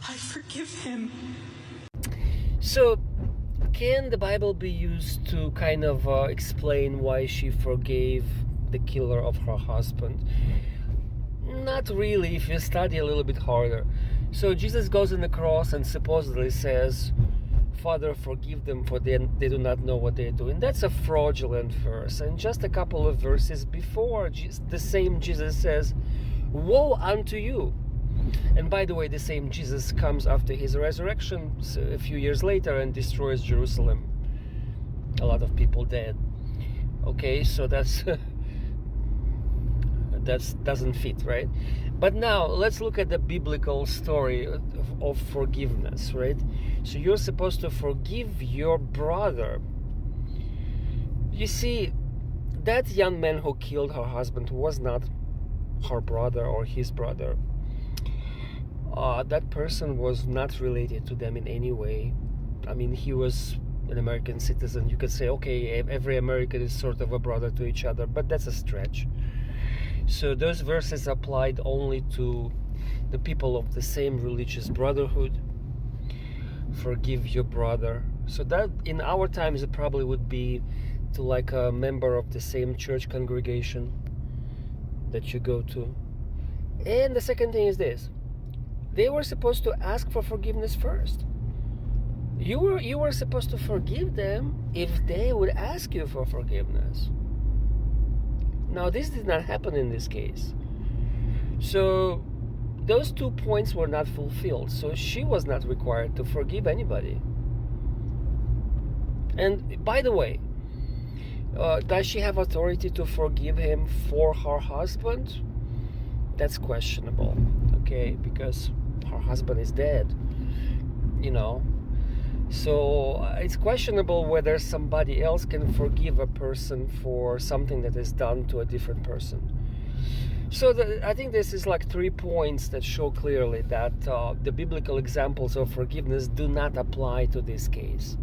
I forgive him. So, can the Bible be used to kind of explain why she forgave the killer of her husband? Not really, if you study a little bit harder. So Jesus goes on the cross and supposedly says, Father, forgive them, for they do not know what they're doing. That's a fraudulent verse. And just a couple of verses before, the same Jesus says, woe unto you. And by the way, the same Jesus comes after his resurrection a few years later and destroys Jerusalem. A lot of people dead. Okay, so that doesn't fit, right? But now let's look at the biblical story of forgiveness, right? So you're supposed to forgive your brother. You see, that young man who killed her husband was not her brother or his brother. That person was not related to them in any way. I mean, he was an American citizen. You could say, okay, every American is sort of a brother to each other, but that's a stretch. So those verses applied only to the people of the same religious brotherhood. Forgive your brother. So that in our times it probably would be to like a member of the same church congregation that you go to. And the second thing is this: they were supposed to ask for forgiveness first. You were supposed to forgive them if they would ask you for forgiveness. Now, this did not happen in this case. So those 2 points were not fulfilled. So she was not required to forgive anybody. And by the way, does she have authority to forgive him for her husband? That's questionable, okay? Because her husband is dead, you know. So it's questionable whether somebody else can forgive a person for something that is done to a different person. So I think this is like 3 points that show clearly that the biblical examples of forgiveness do not apply to this case.